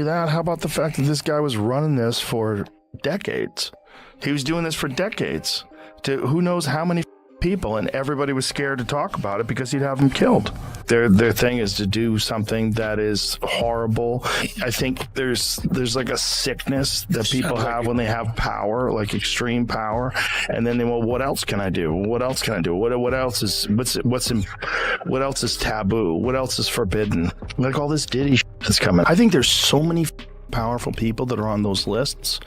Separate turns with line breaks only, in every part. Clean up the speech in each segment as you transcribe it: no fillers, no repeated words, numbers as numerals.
that, how about the fact that this guy was running this for decades? He was doing this for decades to who knows how many people, and everybody was scared to talk about it because he'd have them killed. Their thing is to do something that is horrible. I think there's like a sickness that people have when they have power, like extreme power, and then well, what else can I do? What else can I do? What else is what else is taboo? What else is forbidden? Like all this Diddy shit that's coming. I think there's so many powerful people that are on those lists.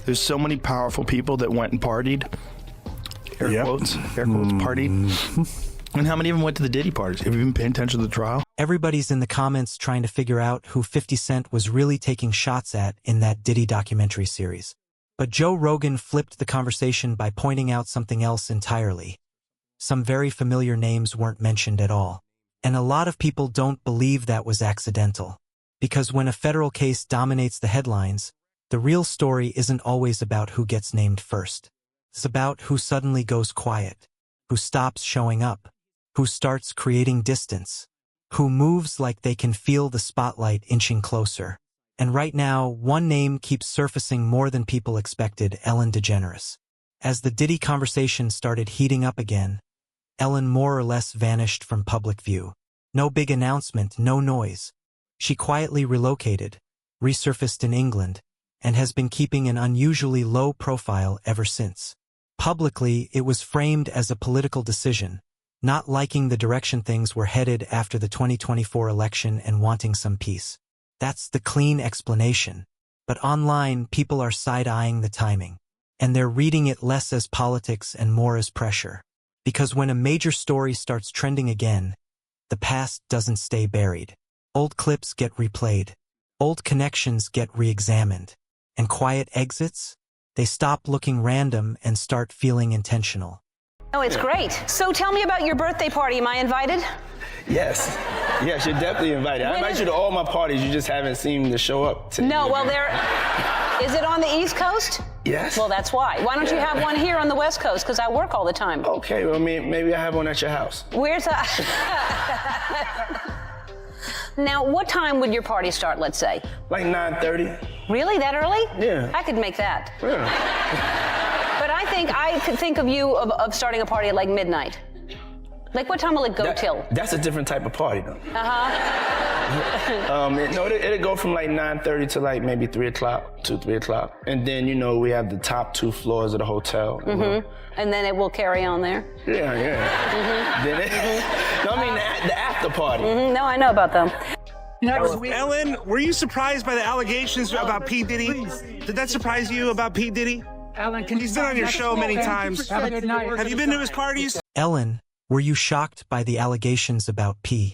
There's so many powerful people that went and partied. Air quotes, partied. And how many of them went to the Diddy parties? Have you been paying attention to the trial?
Everybody's in the comments trying to figure out who 50 Cent was really taking shots at in that Diddy documentary series. But Joe Rogan flipped the conversation by pointing out something else entirely. Some very familiar names weren't mentioned at all. And a lot of people don't believe that was accidental. Because when a federal case dominates the headlines, the real story isn't always about who gets named first. It's about who suddenly goes quiet, who stops showing up, who starts creating distance, who moves like they can feel the spotlight inching closer. And right now, one name keeps surfacing more than people expected: Ellen DeGeneres. As the Diddy conversation started heating up again, Ellen more or less vanished from public view. No big announcement, no noise. She quietly relocated, resurfaced in England, and has been keeping an unusually low profile ever since. Publicly, it was framed as a political decision, not liking the direction things were headed after the 2024 election and wanting some peace. That's the clean explanation. But online, people are side-eyeing the timing, and they're reading it less as politics and more as pressure. Because when a major story starts trending again, the past doesn't stay buried. Old clips get replayed, old connections get re-examined, and quiet exits? They stop looking random and start feeling intentional.
Oh, it's great. So tell me about your birthday party. Am I invited?
Yes. Yes, you're definitely invited. I invite you to all my parties. You just haven't seemed to show up.
No, well, is it on the East Coast?
Yes.
Well, that's why. Why don't you have one here on the West Coast? Because I work all the time.
Okay, well, maybe I have one at your house.
Where's that? Now, what time would your party start, let's say?
Like 9:30.
Really? That early?
Yeah.
I could make that.
Yeah.
But I could think of you of starting a party at like midnight. Like, what time will it go till?
That's a different type of party, though.
Uh-huh.
It'll go from like 9:30 to like maybe 3 o'clock, 3 o'clock. And then, we have the top 2 floors of the hotel.
Mm-hmm. And then it will carry on there?
Yeah.
Mm-hmm.
Then the after party.
Mm-hmm. No, I know about them.
Ellen, were you surprised by the allegations about P. Diddy? Did that surprise you about P. Diddy?
Ellen, he's
been on your show many times.
Have a good night.
Have you been to his parties?
Ellen, were you shocked by the allegations about P.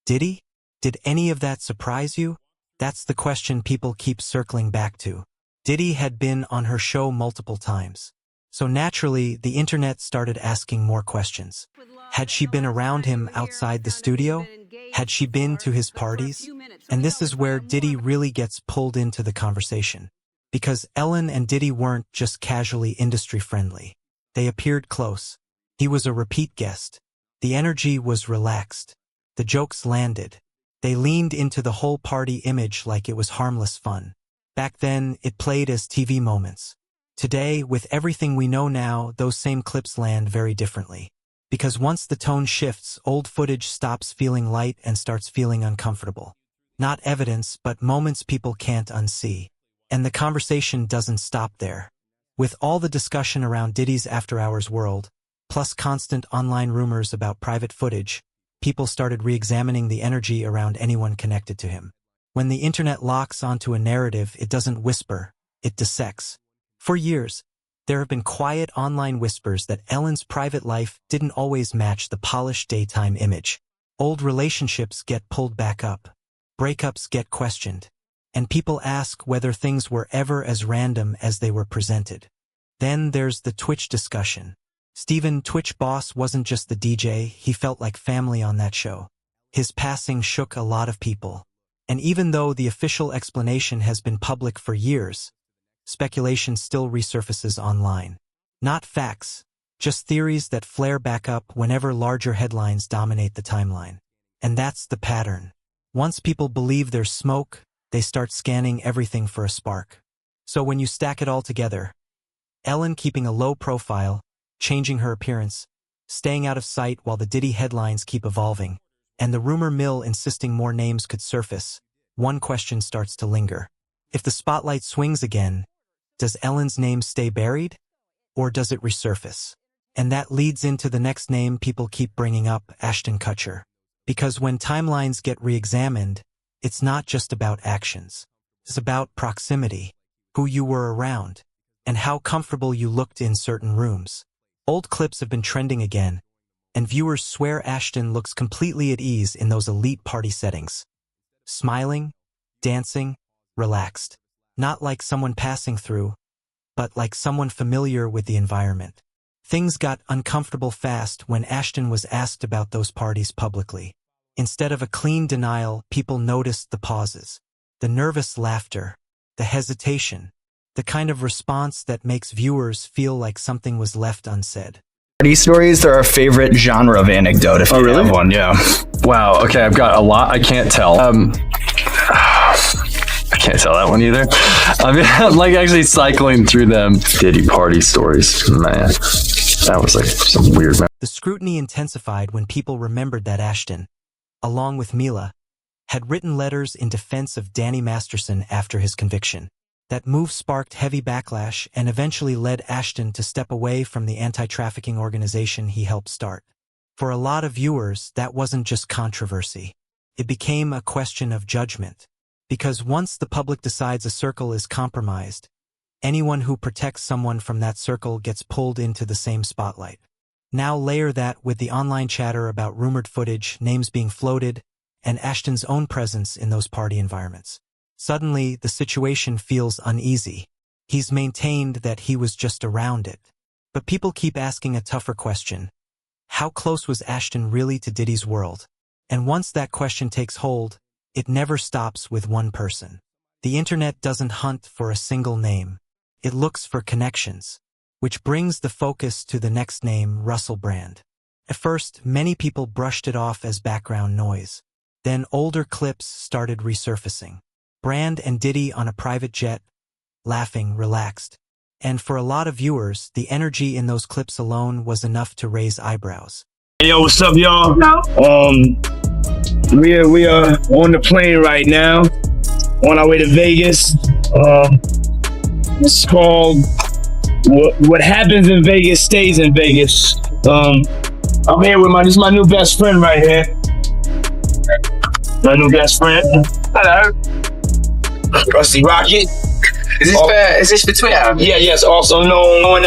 Diddy? Did any of that surprise you? That's the question people keep circling back to. Diddy had been on her show multiple times. So naturally, the internet started asking more questions. Had she been around him outside the studio? Had she been to his parties? And this is where Diddy really gets pulled into the conversation. Because Ellen and Diddy weren't just casually industry-friendly. They appeared close. He was a repeat guest. The energy was relaxed. The jokes landed. They leaned into the whole party image like it was harmless fun. Back then, it played as TV moments. Today, with everything we know now, those same clips land very differently. Because once the tone shifts, old footage stops feeling light and starts feeling uncomfortable. Not evidence, but moments people can't unsee. And the conversation doesn't stop there. With all the discussion around Diddy's after-hours world, plus constant online rumors about private footage, people started re-examining the energy around anyone connected to him. When the internet locks onto a narrative, it doesn't whisper, it dissects. For years, there have been quiet online whispers that Ellen's private life didn't always match the polished daytime image. Old relationships get pulled back up. Breakups get questioned. And people ask whether things were ever as random as they were presented. Then there's the Twitch discussion. Steven, Twitch boss, wasn't just the DJ, he felt like family on that show. His passing shook a lot of people. And even though the official explanation has been public for years, speculation still resurfaces online. Not facts, just theories that flare back up whenever larger headlines dominate the timeline. And that's the pattern. Once people believe there's smoke, They start scanning everything for a spark. So when you stack it all together, Ellen keeping a low profile, changing her appearance, staying out of sight while the Diddy headlines keep evolving, and the rumor mill insisting more names could surface, one question starts to linger. If the spotlight swings again, does Ellen's name stay buried, or does it resurface? And that leads into the next name people keep bringing up, Ashton Kutcher. Because when timelines get re-examined, it's not just about actions. It's about proximity, who you were around, and how comfortable you looked in certain rooms. Old clips have been trending again, and viewers swear Ashton looks completely at ease in those elite party settings. Smiling, dancing, relaxed. Not like someone passing through, but like someone familiar with the environment. Things got uncomfortable fast when Ashton was asked about those parties publicly. Instead of a clean denial, people noticed the pauses, the nervous laughter, the hesitation, the kind of response that makes viewers feel like something was left unsaid.
Party stories are our favorite genre of anecdote. If you have one, yeah.
Wow. Okay, I've got a lot. I can't tell. I can't tell that one either. I mean, I'm like actually cycling through them. Diddy party stories, man. That was like some weird.
The scrutiny intensified when people remembered that Ashton, along with Mila, had written letters in defense of Danny Masterson after his conviction. That move sparked heavy backlash and eventually led Ashton to step away from the anti-trafficking organization he helped start. For a lot of viewers, that wasn't just controversy. It became a question of judgment. Because once the public decides a circle is compromised, anyone who protects someone from that circle gets pulled into the same spotlight. Now layer that with the online chatter about rumored footage, names being floated, and Ashton's own presence in those party environments. Suddenly, the situation feels uneasy. He's maintained that he was just around it. But people keep asking a tougher question. How close was Ashton really to Diddy's world? And once that question takes hold, it never stops with one person. The internet doesn't hunt for a single name. It looks for connections. Which brings the focus to the next name, Russell Brand. At first, many people brushed it off as background noise. Then older clips started resurfacing. Brand and Diddy on a private jet, laughing, relaxed. And for a lot of viewers, the energy in those clips alone was enough to raise eyebrows.
Hey, yo, what's up, y'all? We are on the plane right now, on our way to Vegas. It's called What Happens in Vegas Stays in Vegas. I'm here with this is my new best friend right here. My new best friend. Hello. Rusty Rocket.
Is this for Twitter?
Yeah, yes. Also known on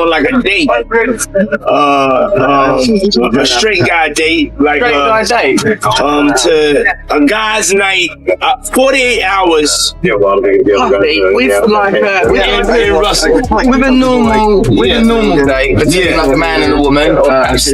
like a date, a straight guy date, like to a guy's night, 48 hours.
With a normal date between like a man and a woman,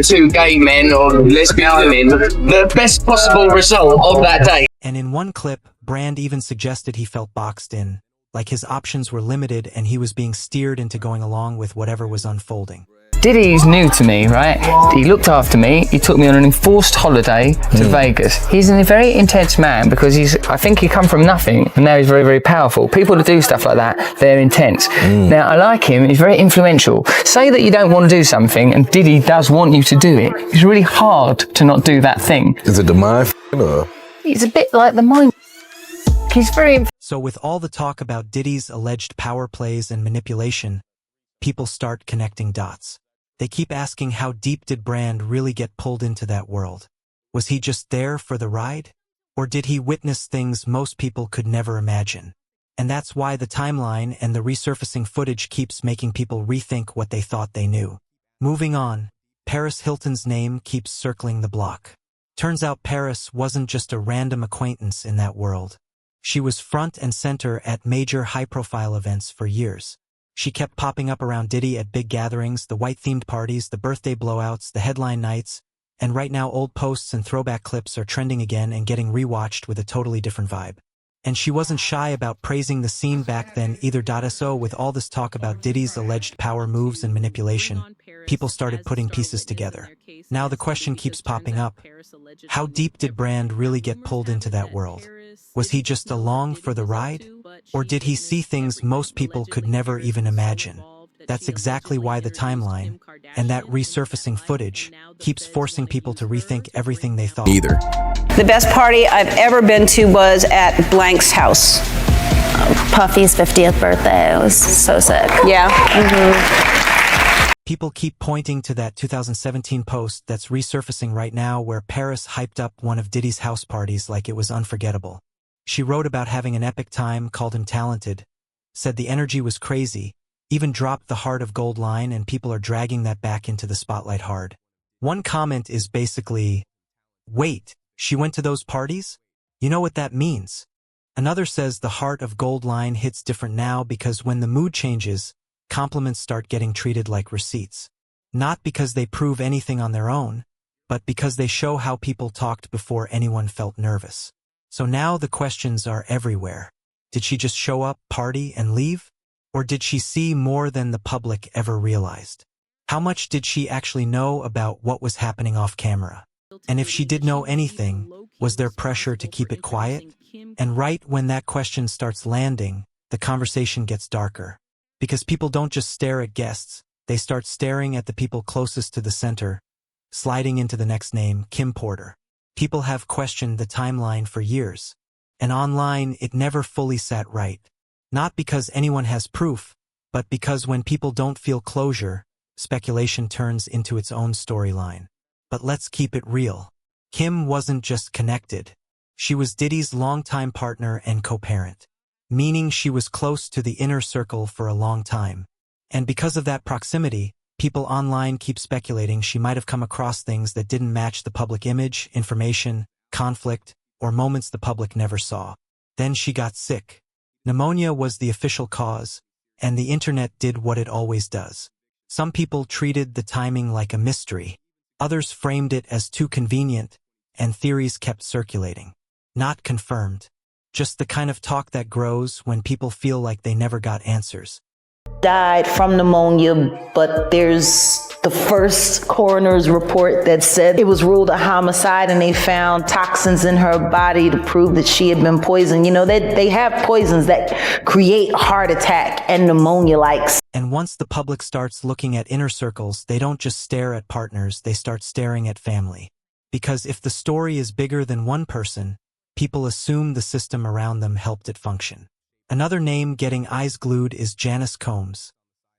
two gay men or lesbian women. The best possible result of that date.
And in one clip, Brand even suggested he felt boxed in, like his options were limited and he was being steered into going along with whatever was unfolding.
Diddy's new to me, right? He looked after me. He took me on an enforced holiday to Vegas. He's a very intense man because I think he come from nothing and now he's very, very powerful. People that do stuff like that, they're intense. Now, I like him. He's very influential. Say that you don't want to do something and Diddy does want you to do it. It's really hard to not do that thing.
Is it the mind or?
He's a bit like the mind. He's very...
So with all the talk about Diddy's alleged power plays and manipulation, people start connecting dots. They keep asking, how deep did Brand really get pulled into that world? Was he just there for the ride? Or did he witness things most people could never imagine? And that's why the timeline and the resurfacing footage keeps making people rethink what they thought they knew. Moving on, Paris Hilton's name keeps circling the block. Turns out Paris wasn't just a random acquaintance in that world. She was front and center at major high-profile events for years. She kept popping up around Diddy at big gatherings, the white-themed parties, the birthday blowouts, the headline nights, and right now old posts and throwback clips are trending again and getting rewatched with a totally different vibe. And she wasn't shy about praising the scene back then either. So with all this talk about Diddy's alleged power moves and manipulation, people started putting pieces together. Now the question keeps popping up. How deep did Brand really get pulled into that world? Was he just along for the ride? Or did he see things most people could never even imagine? That's exactly why the timeline, and that resurfacing footage, keeps forcing people to rethink everything they thought.
The best party I've ever been to was at Blank's house.
Puffy's 50th birthday. It was so sick.
Yeah.
People keep pointing to that 2017 post that's resurfacing right now where Paris hyped up one of Diddy's house parties like it was unforgettable. She wrote about having an epic time, called him talented, said the energy was crazy, even dropped the Heart of Gold line, and people are dragging that back into the spotlight hard. One comment is basically, wait, she went to those parties? You know what that means? Another says the Heart of Gold line hits different now because when the mood changes, compliments start getting treated like receipts. Not because they prove anything on their own, but because they show how people talked before anyone felt nervous. So now the questions are everywhere. Did she just show up, party, and leave? Or did she see more than the public ever realized? How much did she actually know about what was happening off camera? And if she did know anything, was there pressure to keep it quiet? And right when that question starts landing, the conversation gets darker. Because people don't just stare at guests, they start staring at the people closest to the center, sliding into the next name, Kim Porter. People have questioned the timeline for years, and online it never fully sat right. Not because anyone has proof, but because when people don't feel closure, speculation turns into its own storyline. But let's keep it real. Kim wasn't just connected. She was Diddy's longtime partner and co-parent, meaning she was close to the inner circle for a long time. And because of that proximity, people online keep speculating she might have come across things that didn't match the public image, information, conflict, or moments the public never saw. Then she got sick. Pneumonia was the official cause, and the internet did what it always does. Some people treated the timing like a mystery. Others framed it as too convenient, and theories kept circulating. Not confirmed. Just the kind of talk that grows when people feel like they never got answers.
Died from pneumonia, but there's the first coroner's report that said it was ruled a homicide and they found toxins in her body to prove that she had been poisoned. You know, they have poisons that create heart attack and pneumonia-like.
And once the public starts looking at inner circles, they don't just stare at partners, they start staring at family. Because if the story is bigger than one person, people assume the system around them helped it function. Another name getting eyes glued is Janice Combs,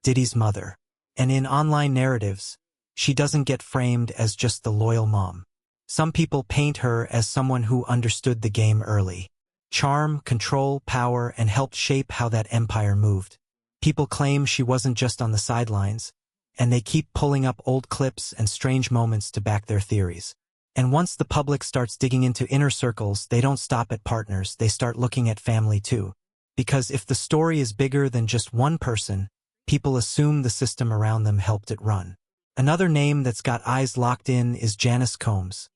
Diddy's mother. And in online narratives, she doesn't get framed as just the loyal mom. Some people paint her as someone who understood the game early. Charm, control, power, and helped shape how that empire moved. People claim she wasn't just on the sidelines, and they keep pulling up old clips and strange moments to back their theories. And once the public starts digging into inner circles, they don't stop at partners, they start looking at family too. Because if the story is bigger than just one person, people assume the system around them helped it run. Another name that's got eyes locked in is Janice Combs,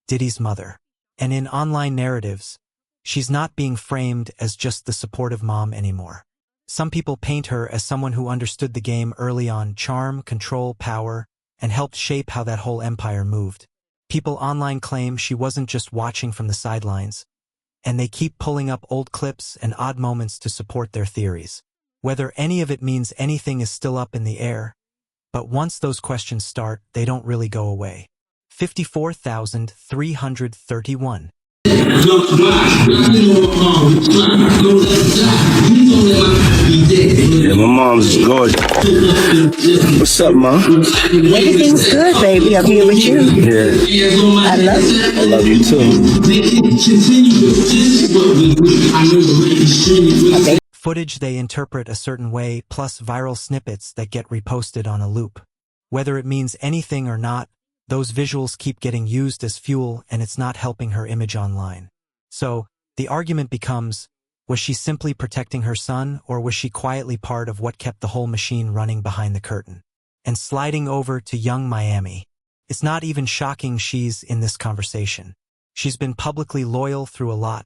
Diddy's mother. And in online narratives, she's not being framed as just the supportive mom anymore. Some people paint her as someone who understood the game early on, charm, control, power, and helped shape how that whole empire moved. People online claim she wasn't just watching from the sidelines, and they keep pulling up old clips and odd moments to support their theories. Whether any of it means anything is still up in the air, but once those questions start, they don't really go away. 54,331.
Yeah, my mom's gorgeous. What's up, Mom?
Everything's good, baby. I'm here with you.
Yeah.
I love you.
I love you too.
Footage they interpret a certain way, plus viral snippets that get reposted on a loop. Whether it means anything or not, those visuals keep getting used as fuel, and it's not helping her image online. So, the argument becomes, was she simply protecting her son, or was she quietly part of what kept the whole machine running behind the curtain? And sliding over to young Miami, it's not even shocking she's in this conversation. She's been publicly loyal through a lot,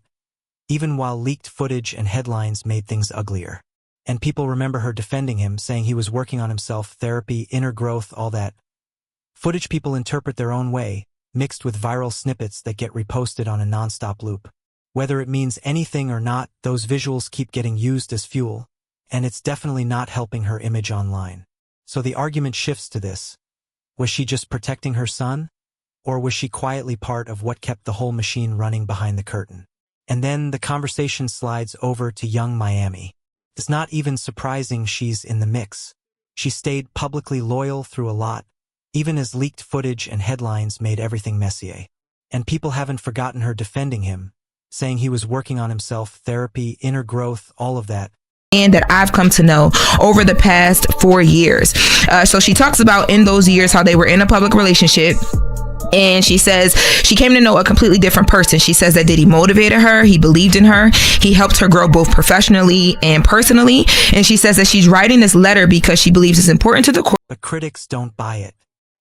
even while leaked footage and headlines made things uglier. And people remember her defending him, saying he was working on himself, therapy, inner growth, all that. Footage people interpret their own way, mixed with viral snippets that get reposted on a nonstop loop. Whether it means anything or not, those visuals keep getting used as fuel, and it's definitely not helping her image online. So the argument shifts to this. Was she just protecting her son? Or was she quietly part of what kept the whole machine running behind the curtain? And then the conversation slides over to young Miami. It's not even surprising she's in the mix. She stayed publicly loyal through a lot, even as leaked footage and headlines made everything messy. And people haven't forgotten her defending him, saying he was working on himself, therapy, inner growth, all of that.
And that I've come to know over the past 4 years. So she talks about in those years how they were in a public relationship. And she says she came to know a completely different person. She says that Diddy motivated her. He believed in her. He helped her grow both professionally and personally. And she says that she's writing this letter because she believes it's important to the court.
But critics don't buy it.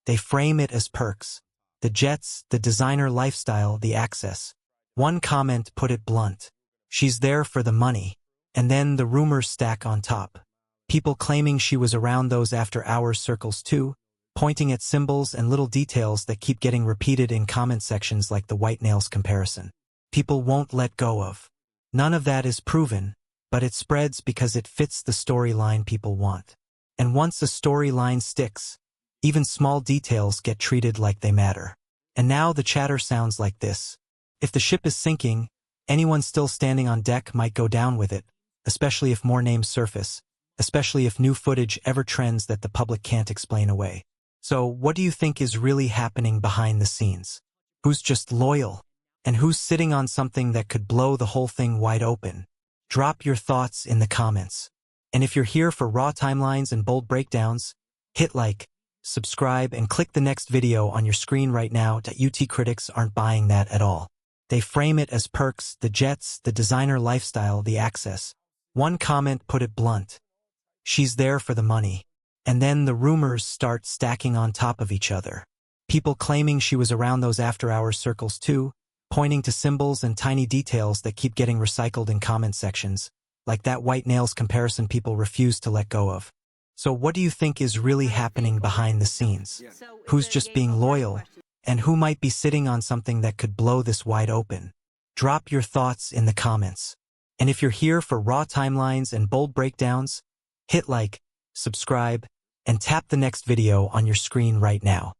They frame it as perks. The jets, the designer lifestyle, the access. One comment put it blunt. She's there for the money. And then the rumors stack on top. People claiming she was around those after-hours circles too, pointing at symbols and little details that keep getting repeated in comment sections like the white nails comparison. People won't let go of. None of that is proven, but it spreads because it fits the storyline people want. And once a storyline sticks, even small details get treated like they matter. And now the chatter sounds like this. If the ship is sinking, anyone still standing on deck might go down with it, especially if more names surface, especially if new footage ever trends that the public can't explain away. So what do you think is really happening behind the scenes? Who's just loyal? And who's sitting on something that could blow the whole thing wide open? Drop your thoughts in the comments. And if you're here for raw timelines and bold breakdowns, hit like, subscribe, and click the next video on your screen right now. UT critics aren't buying that at all. They frame it as perks, the jets, the designer lifestyle, the access. One comment put it blunt. She's there for the money. And then the rumors start stacking on top of each other. People claiming she was around those after-hours circles too, pointing to symbols and tiny details that keep getting recycled in comment sections, like that white nails comparison people refuse to let go of. So what do you think is really happening behind the scenes? Who's just being loyal? And who might be sitting on something that could blow this wide open? Drop your thoughts in the comments. And if you're here for raw timelines and bold breakdowns, hit like, subscribe, and tap the next video on your screen right now.